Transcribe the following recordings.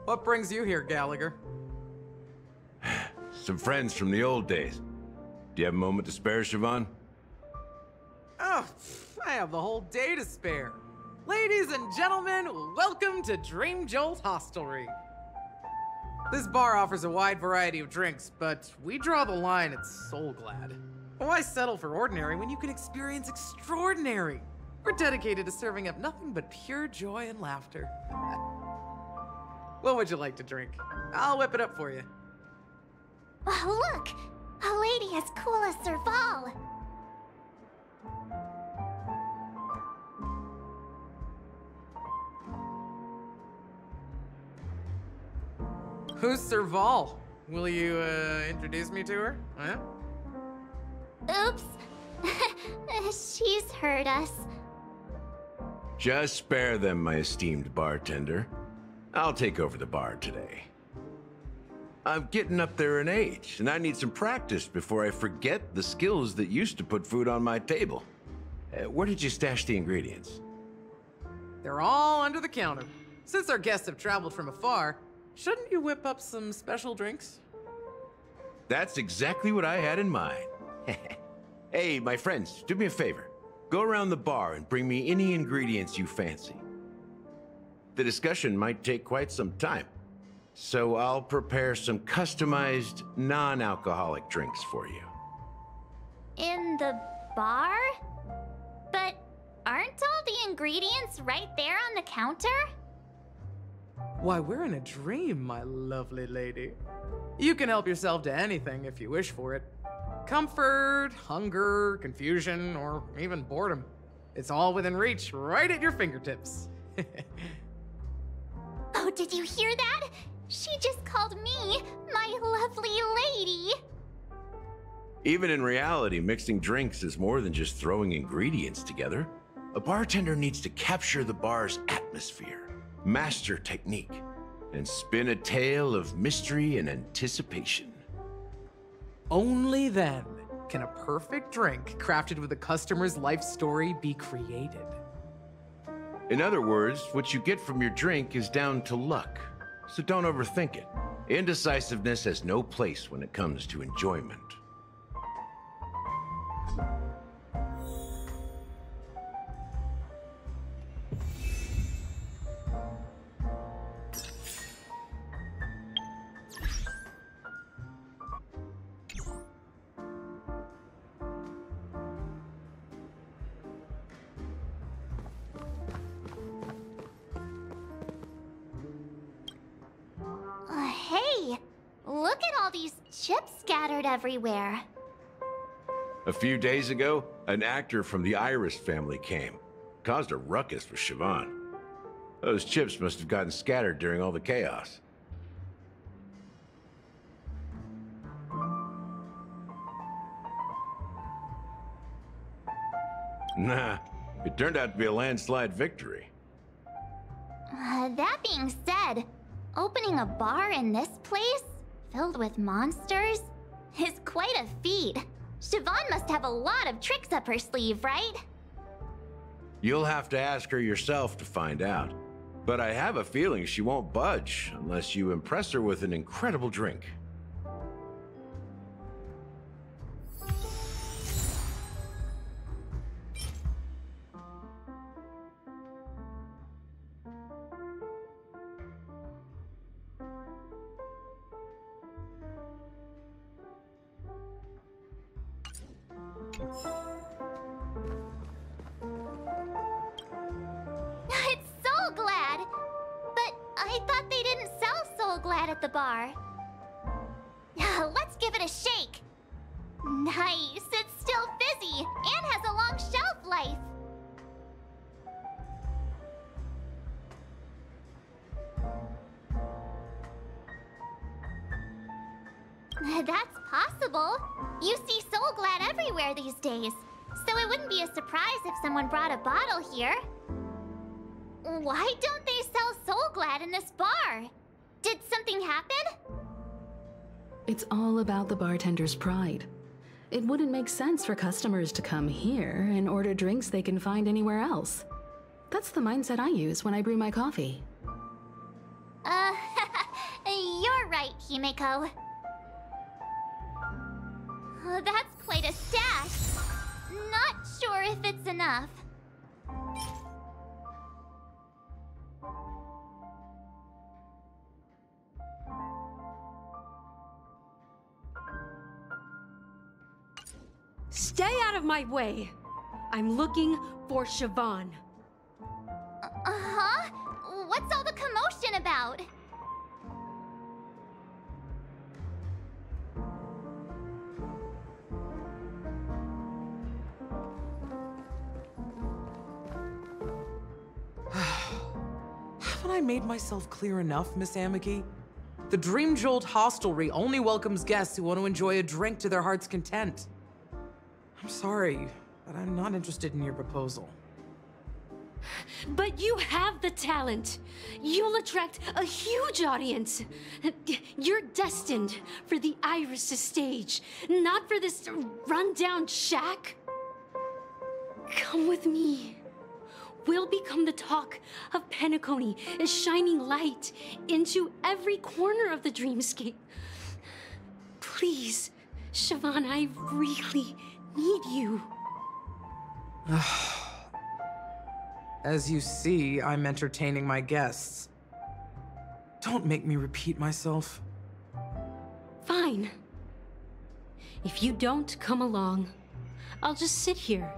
What brings you here, Gallagher? Some friends from the old days. Do you have a moment to spare, Siobhan? Oh, I have the whole day to spare. Ladies and gentlemen, welcome to Dream Jolt Hostelry. This bar offers a wide variety of drinks, but we draw the line at Soulglad. Why settle for ordinary when you can experience extraordinary? We're dedicated to serving up nothing but pure joy and laughter. What would you like to drink? I'll whip it up for you. Oh, look! A lady as cool as Serval! Who's Serval? Will you, introduce me to her? Huh? Oops. She's heard us. Just spare them, my esteemed bartender. I'll take over the bar today. I'm getting up there in age, and I need some practice before I forget the skills that used to put food on my table. Where did you stash the ingredients? They're all under the counter. Since our guests have traveled from afar, shouldn't you whip up some special drinks? That's exactly what I had in mind. Hey, my friends, do me a favor. Go around the bar and bring me any ingredients you fancy. The discussion might take quite some time, so I'll prepare some customized, non-alcoholic drinks for you. In the bar? But aren't all the ingredients right there on the counter? Why, we're in a dream, my lovely lady. You can help yourself to anything if you wish for it. Comfort, hunger, confusion, or even boredom. It's all within reach, right at your fingertips. Oh, did you hear that? She just called me my lovely lady. Even in reality, mixing drinks is more than just throwing ingredients together. A bartender needs to capture the bar's atmosphere, master technique, and spin a tale of mystery and anticipation. Only then can a perfect drink crafted with a customer's life story be created. In other words, what you get from your drink is down to luck, so don't overthink it. Indecisiveness has no place when it comes to enjoyment. Hey, look at all these chips scattered everywhere. A few days ago, an actor from the Iris family came. Caused a ruckus with Siobhan. Those chips must have gotten scattered during all the chaos. Nah, it turned out to be a landslide victory. That being said, opening a bar in this place, filled with monsters, is quite a feat. Siobhan must have a lot of tricks up her sleeve, right? You'll have to ask her yourself to find out. But I have a feeling she won't budge unless you impress her with an incredible drink. It's Soulglad! But I thought they didn't sell Soulglad at the bar. Let's give it a shake. Nice, it's still fizzy and has a long shelf life. That's possible. You see Soulglad everywhere these days, so it wouldn't be a surprise if someone brought a bottle here. Why don't they sell Soulglad in this bar? Did something happen? It's all about the bartender's pride. It wouldn't make sense for customers to come here and order drinks they can find anywhere else. That's the mindset I use when I brew my coffee. Himeko. That's quite a stash. Not sure if it's enough. Stay out of my way. I'm looking for Siobhan. Uh-huh? What's all the commotion about? Haven't I made myself clear enough, Miss Amiki? The Dream Jolt hostelry only welcomes guests who want to enjoy a drink to their heart's content. I'm sorry, but I'm not interested in your proposal. But you have the talent. You'll attract a huge audience. You're destined for the Iris' stage, not for this rundown shack. Come with me. We'll become the talk of Penacony, a shining light into every corner of the dreamscape. Please, Siobhan, I really need you. As you see, I'm entertaining my guests. Don't make me repeat myself. Fine. If you don't come along, I'll just sit here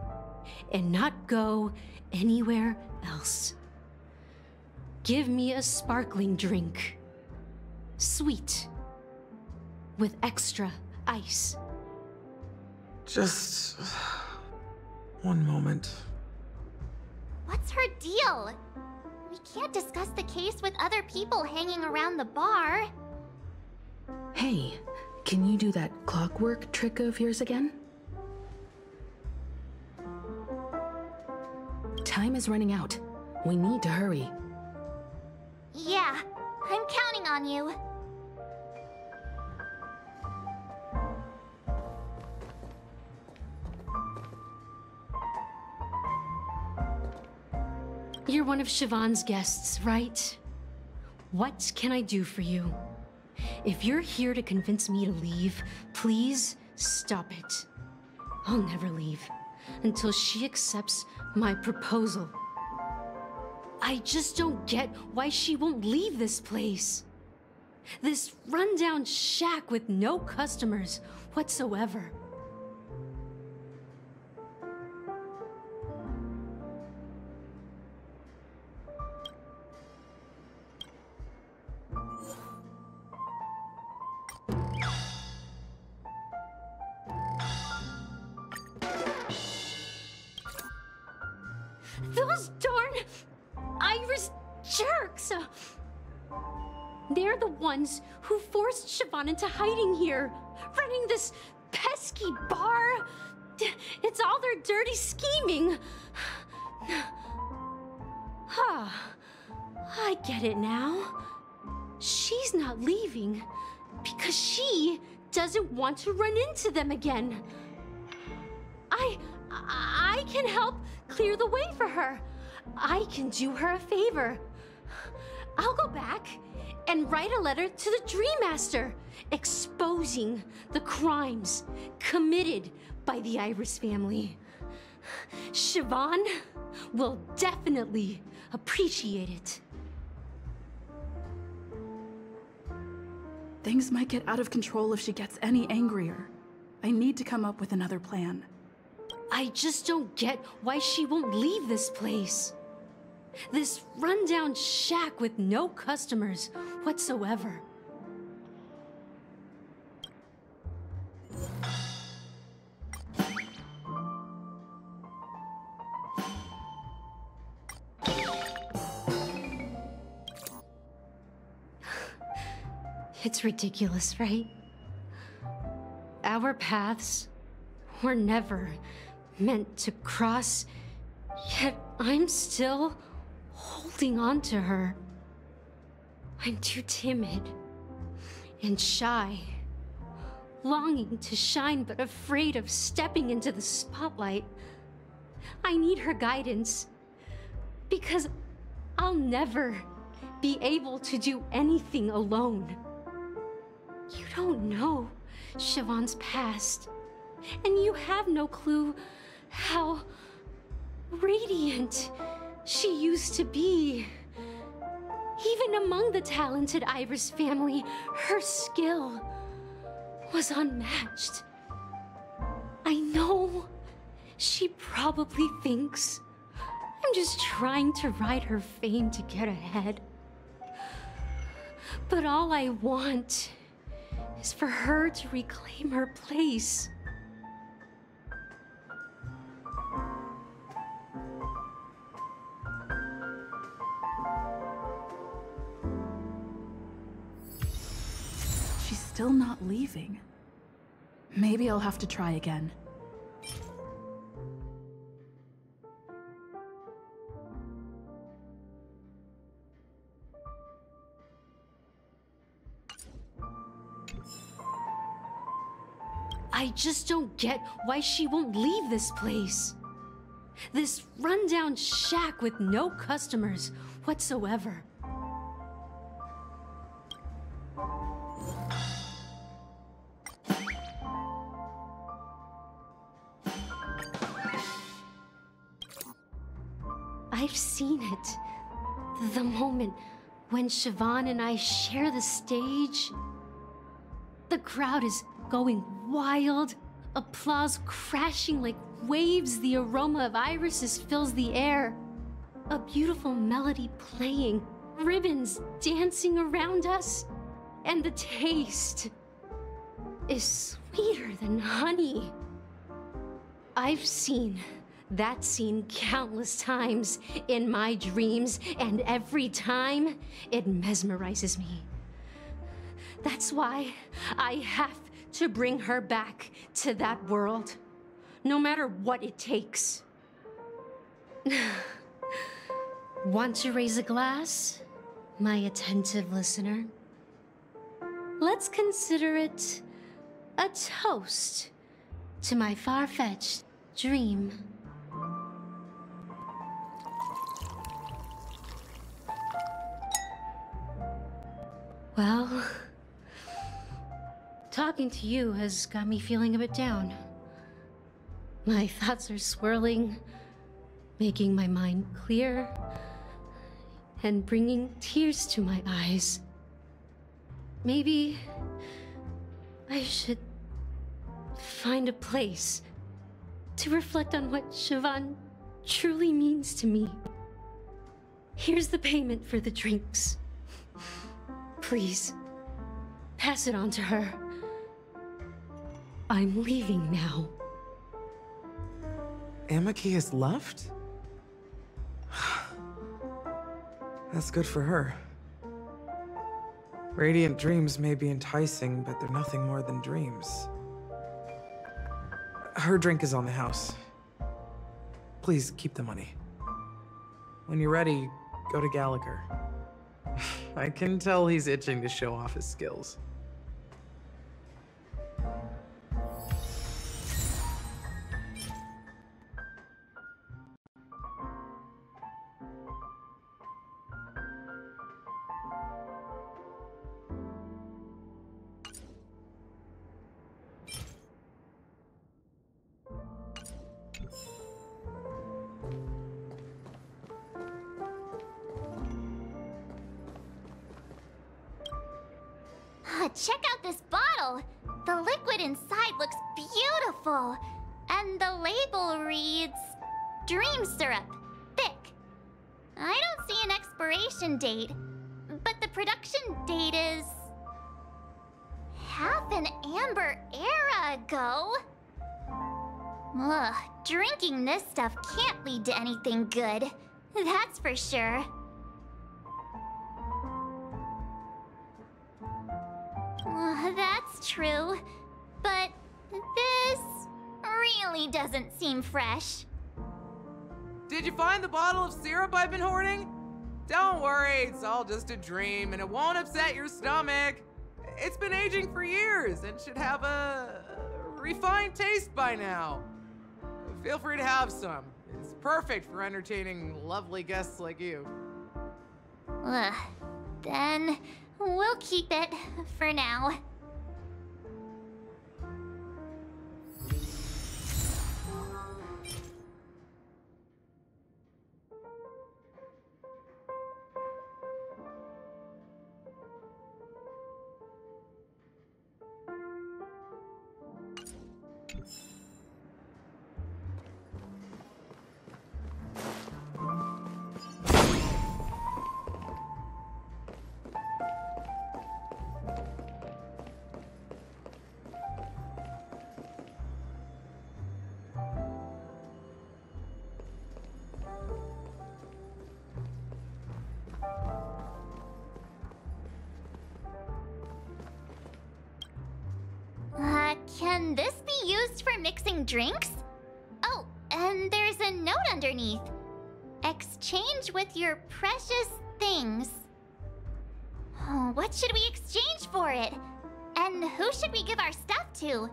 and not go anywhere else. Give me a sparkling drink. Sweet. With extra ice. Just one moment. What's her deal? We can't discuss the case with other people hanging around the bar. Hey, can you do that clockwork trick of yours again? Time is running out. We need to hurry. Yeah, I'm counting on you. You're one of Siobhan's guests, right? What can I do for you? If you're here to convince me to leave, please stop it. I'll never leave until she accepts my proposal. I just don't get why she won't leave this place. This rundown shack with no customers whatsoever. Those darn Iris jerks! They're the ones who forced Siobhan into hiding here, running this pesky bar. It's all their dirty scheming. I get it now. She's not leaving because she doesn't want to run into them again. I can help clear the way for her. I can do her a favor. I'll go back and write a letter to the Dream Master exposing the crimes committed by the Iris family. Siobhan will definitely appreciate it. Things might get out of control if she gets any angrier. I need to come up with another plan. I just don't get why she won't leave this place. This rundown shack with no customers whatsoever. It's ridiculous, right? Our paths were never meant to cross, yet I'm still holding on to her. I'm too timid and shy, longing to shine but afraid of stepping into the spotlight. I need her guidance because I'll never be able to do anything alone. You don't know Siobhan's past, and you have no clue how radiant she used to be. Even among the talented Iris family, her skill was unmatched. I know she probably thinks I'm just trying to ride her fame to get ahead. But all I want is for her to reclaim her place. She's still not leaving. Maybe I'll have to try again. I just don't get why she won't leave this place. This rundown shack with no customers whatsoever. I've seen it. The moment when Siobhan and I share the stage. The crowd is going wild, applause crashing like waves, the aroma of irises fills the air. A beautiful melody playing, ribbons dancing around us, and the taste is sweeter than honey. I've seen that scene countless times in my dreams, and every time it mesmerizes me. That's why I have to bring her back to that world, no matter what it takes. Want to raise a glass, my attentive listener? Let's consider it a toast to my far-fetched dream. Well, talking to you has got me feeling a bit down. My thoughts are swirling, making my mind clear, and bringing tears to my eyes. Maybe I should find a place to reflect on what Siobhan truly means to me. Here's the payment for the drinks. Please, pass it on to her. I'm leaving now. Amaki has left? That's good for her. Radiant dreams may be enticing, but they're nothing more than dreams. Her drink is on the house. Please keep the money. When you're ready, go to Gallagher. I can tell he's itching to show off his skills. Check out this bottle! The liquid inside looks beautiful. And the label reads... Dream Syrup. Thick. I don't see an expiration date. But the production date is... half an amber era ago. Ugh, drinking this stuff can't lead to anything good. That's for sure. That's true, but this really doesn't seem fresh. Did you find the bottle of syrup I've been hoarding? Don't worry, it's all just a dream and it won't upset your stomach. It's been aging for years and should have a refined taste by now. Feel free to have some. It's perfect for entertaining lovely guests like you. Then we'll keep it for now. Can this be used for mixing drinks? Oh, and there's a note underneath. Exchange with your precious things. Oh, what should we exchange for it? And who should we give our stuff to?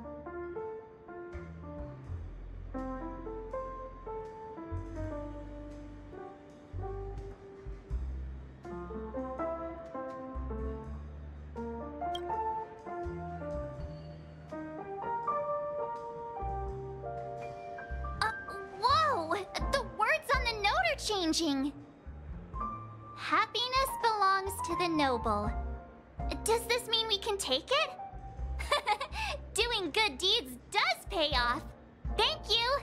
Whoa! The words on the note are changing. Happiness belongs to the noble. Does this mean we can take it? Doing good deeds does pay off. Thank you.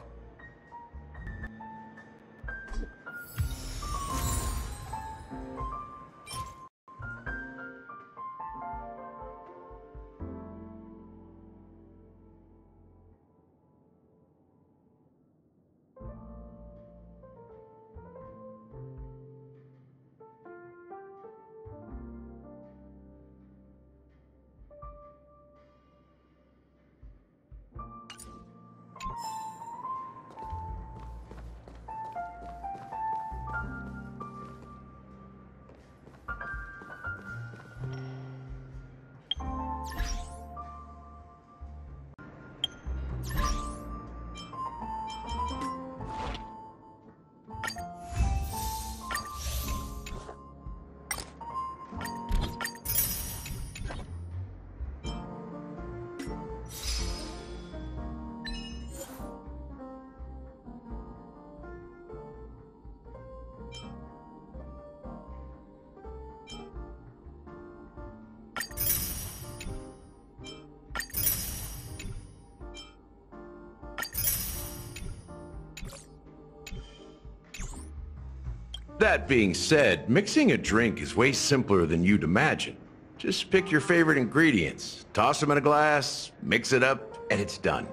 That being said, mixing a drink is way simpler than you'd imagine. Just pick your favorite ingredients, toss them in a glass, mix it up, and it's done.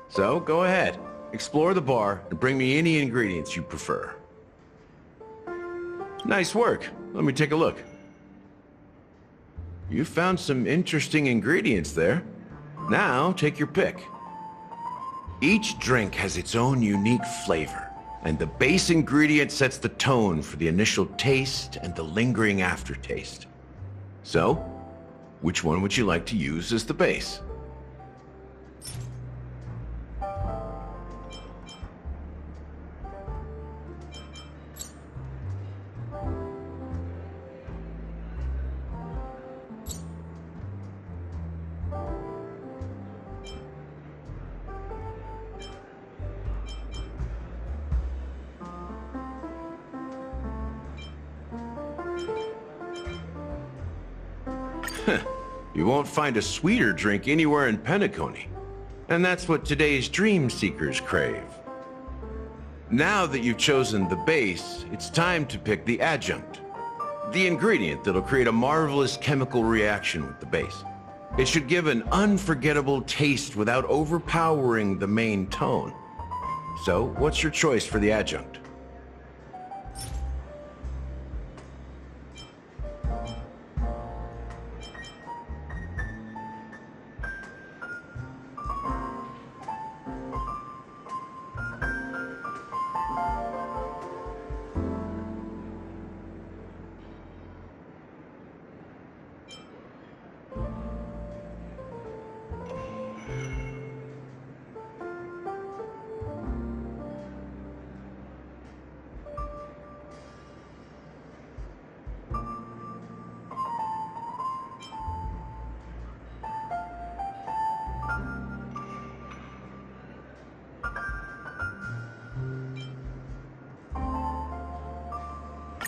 So go ahead, explore the bar, and bring me any ingredients you prefer. Nice work. Let me take a look. You found some interesting ingredients there. Now take your pick. Each drink has its own unique flavor, and the base ingredient sets the tone for the initial taste and the lingering aftertaste. So, which one would you like to use as the base? You won't find a sweeter drink anywhere in Penacony. And that's what today's dream seekers crave. Now that you've chosen the base, it's time to pick the adjunct. The ingredient that'll create a marvelous chemical reaction with the base. It should give an unforgettable taste without overpowering the main tone. So, what's your choice for the adjunct?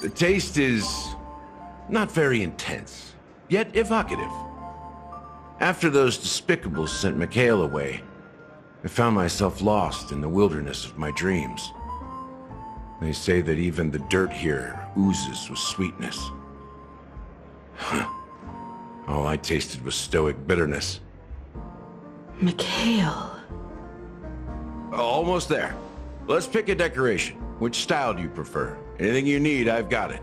The taste is not very intense, yet evocative. After those despicables sent Mikhail away, I found myself lost in the wilderness of my dreams. They say that even the dirt here oozes with sweetness. All I tasted was stoic bitterness. Mikhail. Almost there. Let's pick a decoration. Which style do you prefer? Anything you need, I've got it.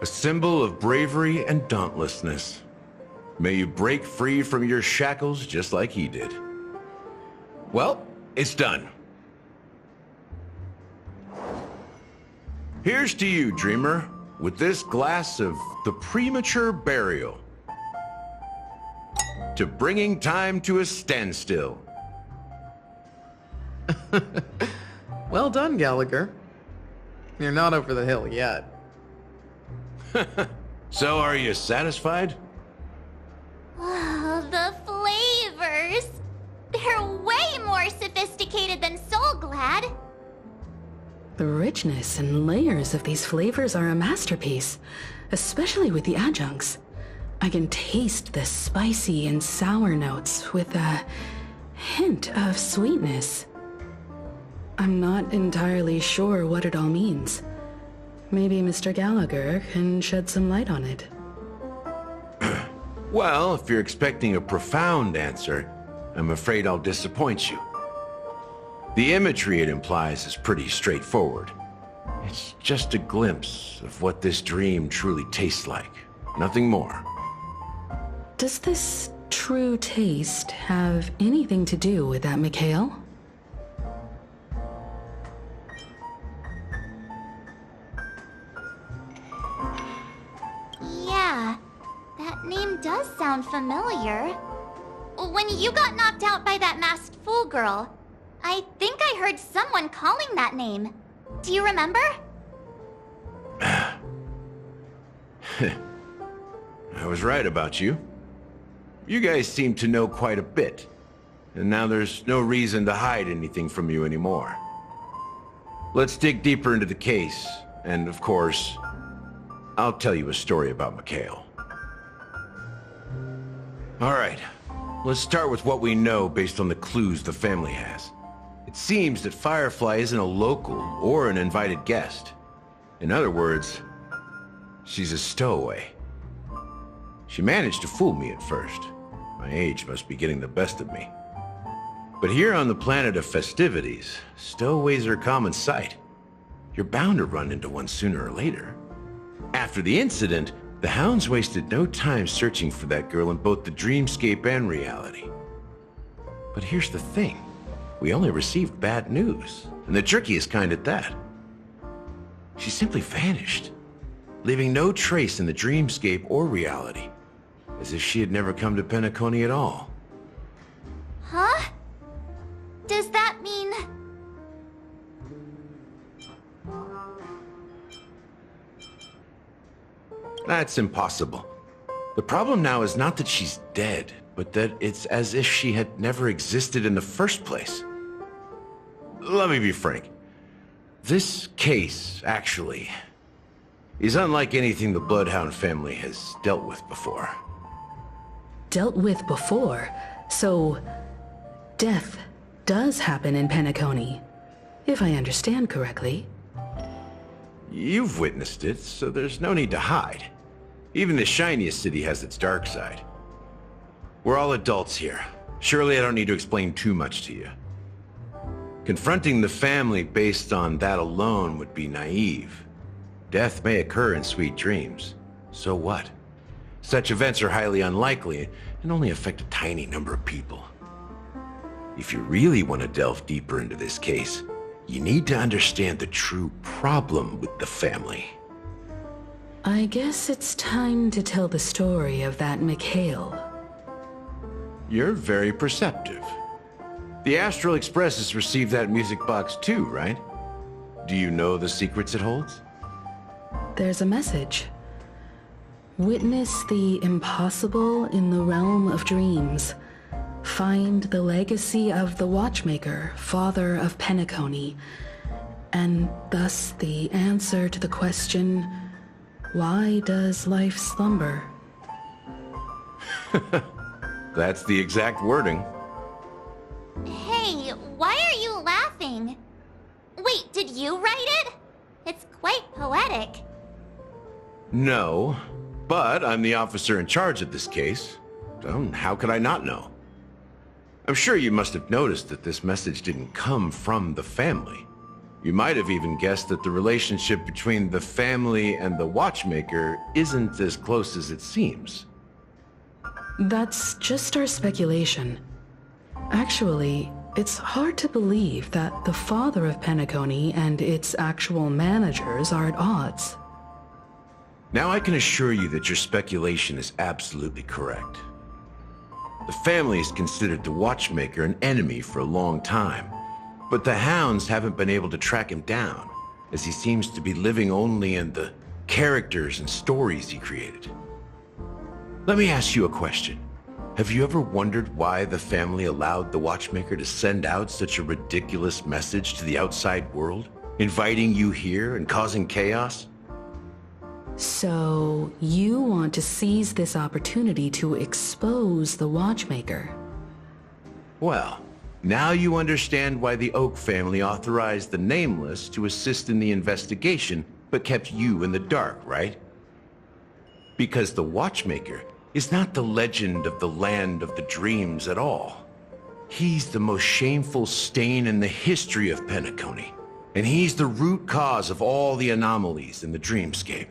A symbol of bravery and dauntlessness. May you break free from your shackles just like he did. Well, it's done. Here's to you, dreamer, with this glass of the premature burial. To bringing time to a standstill. Well done, Gallagher. You're not over the hill yet. So are you satisfied? Oh, the flavors! They're way more sophisticated than Soul Glad. The richness and layers of these flavors are a masterpiece, especially with the adjuncts. I can taste the spicy and sour notes with a hint of sweetness. I'm not entirely sure what it all means. Maybe Mr. Gallagher can shed some light on it. Well, if you're expecting a profound answer, I'm afraid I'll disappoint you. The imagery it implies is pretty straightforward. It's just a glimpse of what this dream truly tastes like. Nothing more. Does this true taste have anything to do with that Mikhail? Yeah, that name does sound familiar. When you got knocked out by that masked fool girl, I think I heard someone calling that name. Do you remember? I was right about you. You guys seem to know quite a bit. And now there's no reason to hide anything from you anymore. Let's dig deeper into the case. And of course, I'll tell you a story about Mikhail. All right, let's start with what we know based on the clues the family has. It seems that Firefly isn't a local or an invited guest. In other words, she's a stowaway. She managed to fool me at first. My age must be getting the best of me. But here on the planet of festivities, stowaways are a common sight. You're bound to run into one sooner or later. After the incident, the hounds wasted no time searching for that girl in both the dreamscape and reality. But here's the thing. We only received bad news, and the trickiest kind at that. She simply vanished, leaving no trace in the dreamscape or reality, as if she had never come to Penacony at all. Huh? Does that mean... That's impossible. The problem now is not that she's dead, but that it's as if she had never existed in the first place. Let me be frank. This case, actually, is unlike anything the Bloodhound family has dealt with before. Dealt with before? So, death does happen in Penacony, if I understand correctly. You've witnessed it, so there's no need to hide. Even the shiniest city has its dark side. We're all adults here. Surely I don't need to explain too much to you. Confronting the family based on that alone would be naive. Death may occur in sweet dreams. So what? Such events are highly unlikely and only affect a tiny number of people. If you really want to delve deeper into this case, you need to understand the true problem with the family. I guess it's time to tell the story of that Mikhail. You're very perceptive. The Astral Express has received that music box too, right? Do you know the secrets it holds? There's a message. Witness the impossible in the realm of dreams. Find the legacy of the Watchmaker, father of Penacony, and thus the answer to the question, why does life slumber? That's the exact wording. Hey, why are you laughing? Wait, did you write it? It's quite poetic. No, but I'm the officer in charge of this case. So how could I not know? I'm sure you must have noticed that this message didn't come from the family. You might have even guessed that the relationship between the family and the watchmaker isn't as close as it seems. That's just our speculation. Actually, it's hard to believe that the father of Penacony and its actual managers are at odds. Now I can assure you that your speculation is absolutely correct. The family has considered the watchmaker an enemy for a long time, but the hounds haven't been able to track him down, as he seems to be living only in the characters and stories he created. Let me ask you a question. Have you ever wondered why the family allowed the watchmaker to send out such a ridiculous message to the outside world, inviting you here and causing chaos? So, you want to seize this opportunity to expose the watchmaker? Well, now you understand why the Oak family authorized the Nameless to assist in the investigation, but kept you in the dark, right? Because the watchmaker is not the legend of the land of the dreams at all. He's the most shameful stain in the history of Penacony, and he's the root cause of all the anomalies in the dreamscape.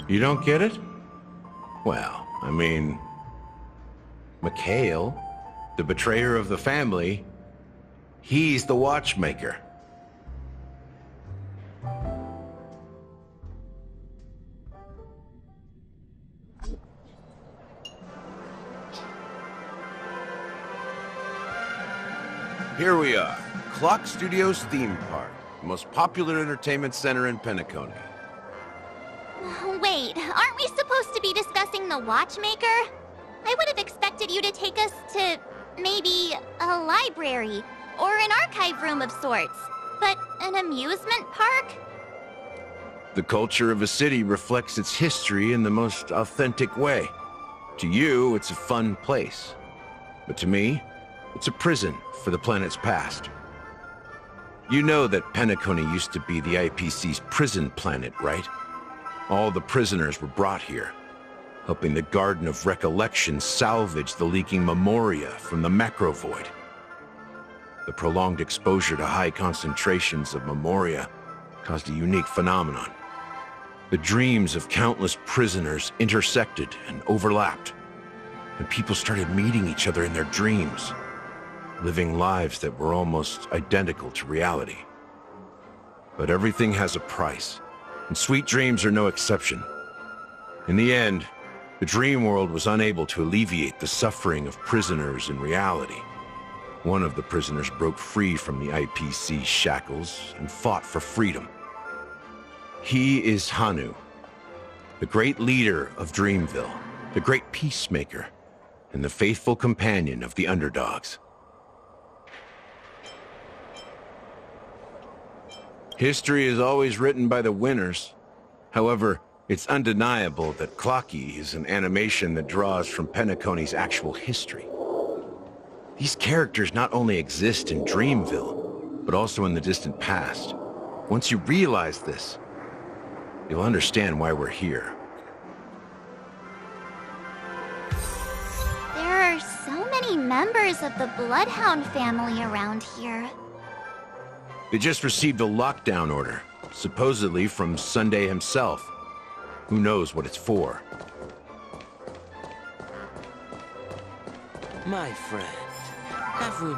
You don't get it? Well, I mean, Mikhail, the betrayer of the family, he's the watchmaker. Here we are, Clock Studios theme park, the most popular entertainment center in Penacony. Wait, aren't we supposed to be discussing the watchmaker? I would have expected you to take us to, maybe, a library, or an archive room of sorts. But an amusement park? The culture of a city reflects its history in the most authentic way. To you, it's a fun place. But to me, it's a prison for the planet's past. You know that Penacony used to be the IPC's prison planet, right? All the prisoners were brought here, helping the Garden of Recollection salvage the leaking memoria from the macrovoid. The prolonged exposure to high concentrations of memoria caused a unique phenomenon. The dreams of countless prisoners intersected and overlapped, and people started meeting each other in their dreams, living lives that were almost identical to reality. But everything has a price, and sweet dreams are no exception. In the end, the dream world was unable to alleviate the suffering of prisoners in reality. One of the prisoners broke free from the IPC shackles and fought for freedom. He is Hanu, the great leader of Dreamville, the great peacemaker, and the faithful companion of the underdogs. History is always written by the winners. However, it's undeniable that Clocky is an animation that draws from Penacony's actual history. These characters not only exist in Dreamville, but also in the distant past. Once you realize this, you'll understand why we're here. There are so many members of the Bloodhound family around here. They just received a lockdown order, supposedly from Sunday himself. Who knows what it's for? My friend, have we...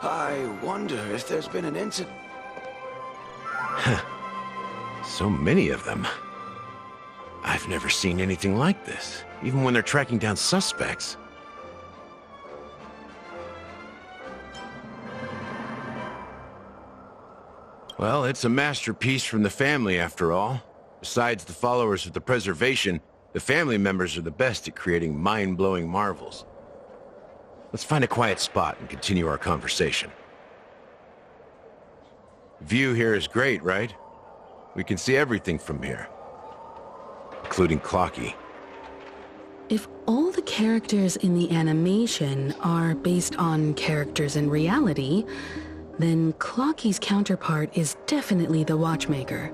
I wonder if there's been an incident. So many of them. I've never seen anything like this, even when they're tracking down suspects. Well, it's a masterpiece from the family, after all. Besides the followers of the preservation, the family members are the best at creating mind-blowing marvels. Let's find a quiet spot and continue our conversation. View here is great, right? We can see everything from here, including Clocky. If all the characters in the animation are based on characters in reality, then Clocky's counterpart is definitely the Watchmaker.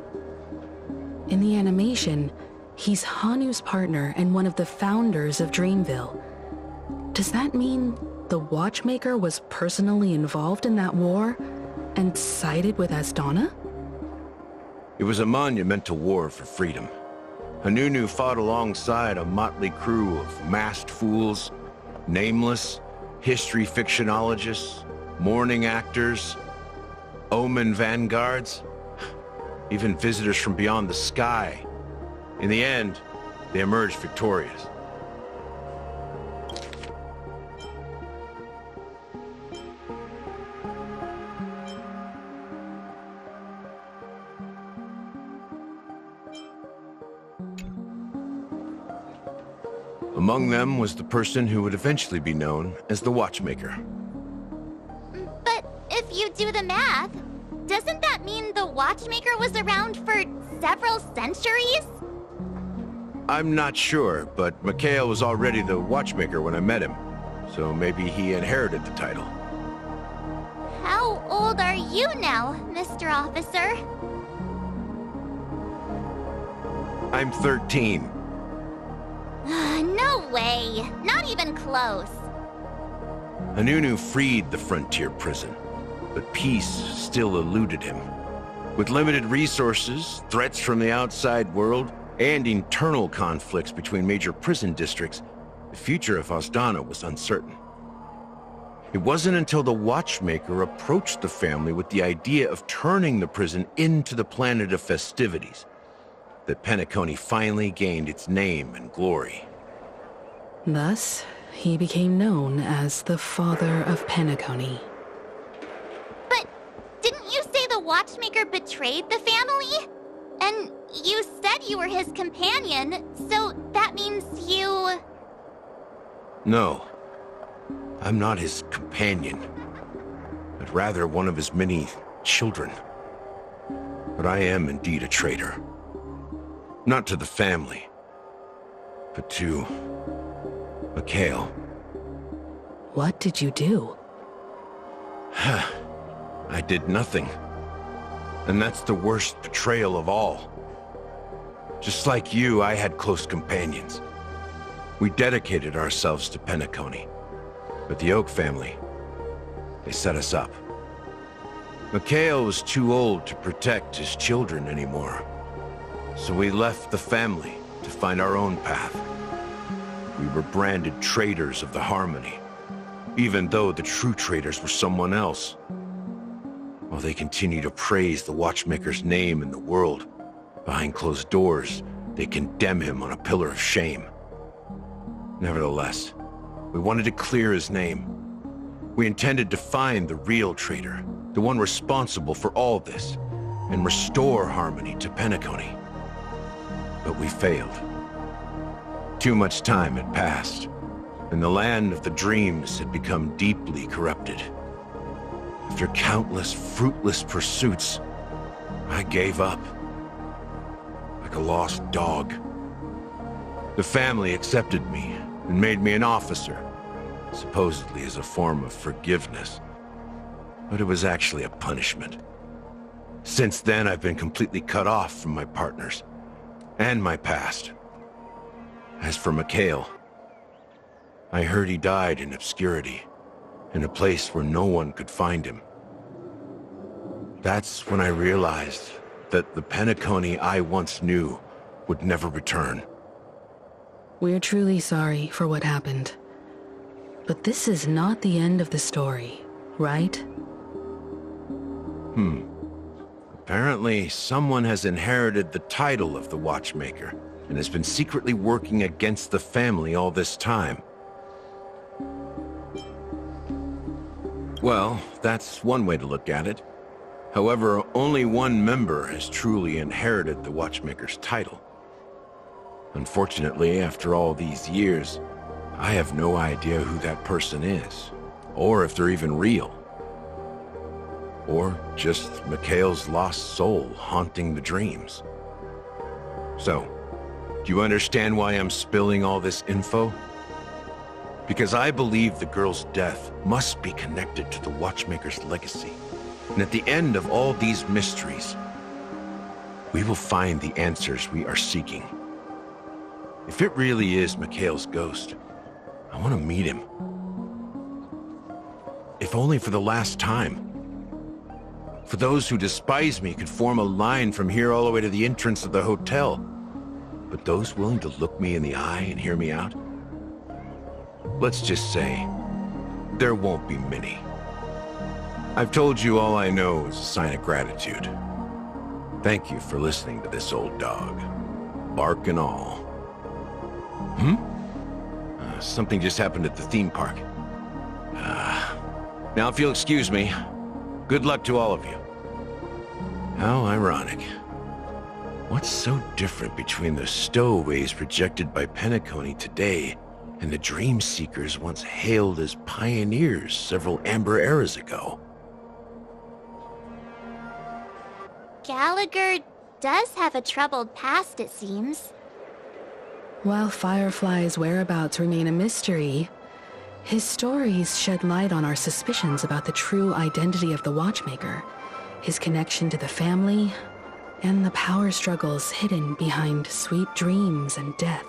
In the animation, he's Hanu's partner and one of the founders of Dreamville. Does that mean the Watchmaker was personally involved in that war and sided with Asdana? It was a monumental war for freedom. Hanunu fought alongside a motley crew of masked fools, nameless, history fictionologists, mourning actors, omen vanguards, even visitors from beyond the sky. In the end, they emerged victorious. Among them was the person who would eventually be known as the Watchmaker. But if you do the math, doesn't that mean the Watchmaker was around for several centuries? I'm not sure, but Mikhail was already the Watchmaker when I met him, so maybe he inherited the title. How old are you now, Mr. Officer? I'm 13. No way. Not even close. Hanunu freed the frontier prison, but peace still eluded him. With limited resources, threats from the outside world, and internal conflicts between major prison districts, the future of Osdana was uncertain. It wasn't until the Watchmaker approached the family with the idea of turning the prison into the planet of festivities that Penacony finally gained its name and glory. Thus, he became known as the Father of Penacony. But didn't you say the Watchmaker betrayed the family? And you said you were his companion, so that means you... No, I'm not his companion, but rather one of his many children. But I am indeed a traitor. Not to the family, but to Mikhail. What did you do? I did nothing. And that's the worst betrayal of all. Just like you, I had close companions. We dedicated ourselves to Penacony. But the Oak family, they set us up. Mikhail was too old to protect his children anymore. So we left the family to find our own path. We were branded traitors of the Harmony, even though the true traitors were someone else. While they continue to praise the Watchmaker's name in the world, behind closed doors, they condemn him on a pillar of shame. Nevertheless, we wanted to clear his name. We intended to find the real traitor, the one responsible for all this, and restore harmony to Penacony. But we failed. Too much time had passed, and the land of the dreams had become deeply corrupted. After countless fruitless pursuits, I gave up. Like a lost dog. The family accepted me and made me an officer, supposedly as a form of forgiveness. But it was actually a punishment. Since then, I've been completely cut off from my partners and my past. As for Mikhail, I heard he died in obscurity, in a place where no one could find him. That's when I realized that the Penacony I once knew would never return. We're truly sorry for what happened. But this is not the end of the story, right? Apparently, someone has inherited the title of the Watchmaker and has been secretly working against the family all this time. Well, that's one way to look at it. However, only one member has truly inherited the Watchmaker's title. Unfortunately, after all these years, I have no idea who that person is, or if they're even real. Or just Mikhail's lost soul haunting the dreams. So, do you understand why I'm spilling all this info? Because I believe the girl's death must be connected to the Watchmaker's legacy. And at the end of all these mysteries, we will find the answers we are seeking. If it really is Mikhail's ghost, I want to meet him. If only for the last time. For those who despise me could form a line from here all the way to the entrance of the hotel. but those willing to look me in the eye and hear me out? Let's just say, there won't be many. I've told you all I know is a sign of gratitude. Thank you for listening to this old dog. Bark and all. Something just happened at the theme park. Now if you'll excuse me, good luck to all of you. How ironic. What's so different between the stowaways projected by Penacony today and the dream seekers once hailed as pioneers several amber eras ago? Gallagher does have a troubled past, it seems. While Firefly's whereabouts remain a mystery, his stories shed light on our suspicions about the true identity of the Watchmaker, his connection to the family, and the power struggles hidden behind sweet dreams and death.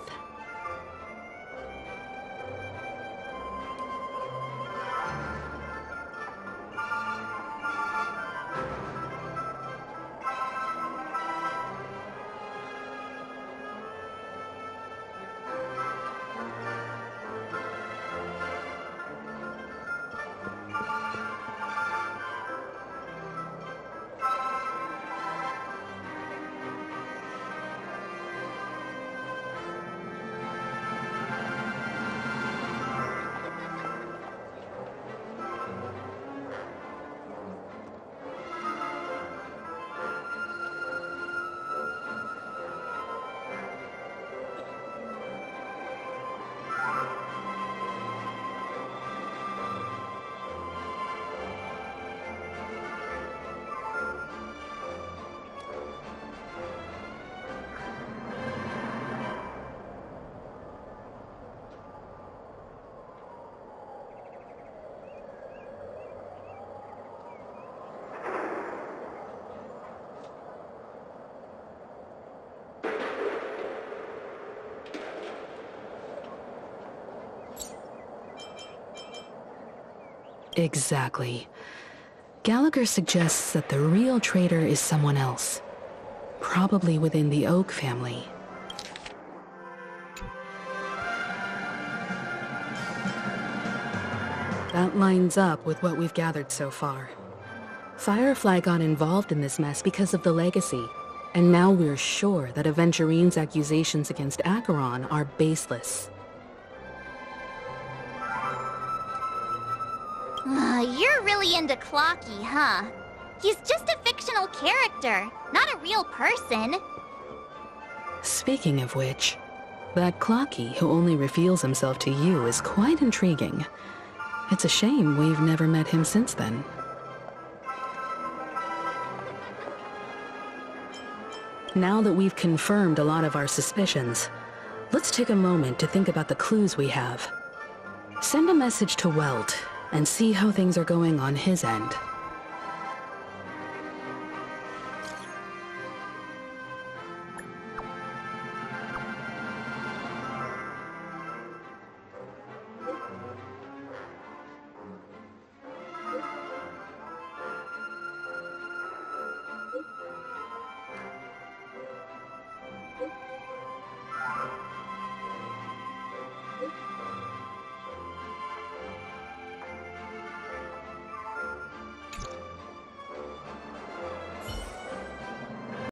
Exactly. Gallagher suggests that the real traitor is someone else. Probably within the Oak family. That lines up with what we've gathered so far. Firefly got involved in this mess because of the legacy, and now we're sure that Aventurine's accusations against Acheron are baseless. You're really into Clocky, huh? He's just a fictional character, not a real person. Speaking of which, that Clocky who only reveals himself to you is quite intriguing. It's a shame we've never met him since then. Now that we've confirmed a lot of our suspicions, let's take a moment to think about the clues we have. Send a message to Welt and see how things are going on his end.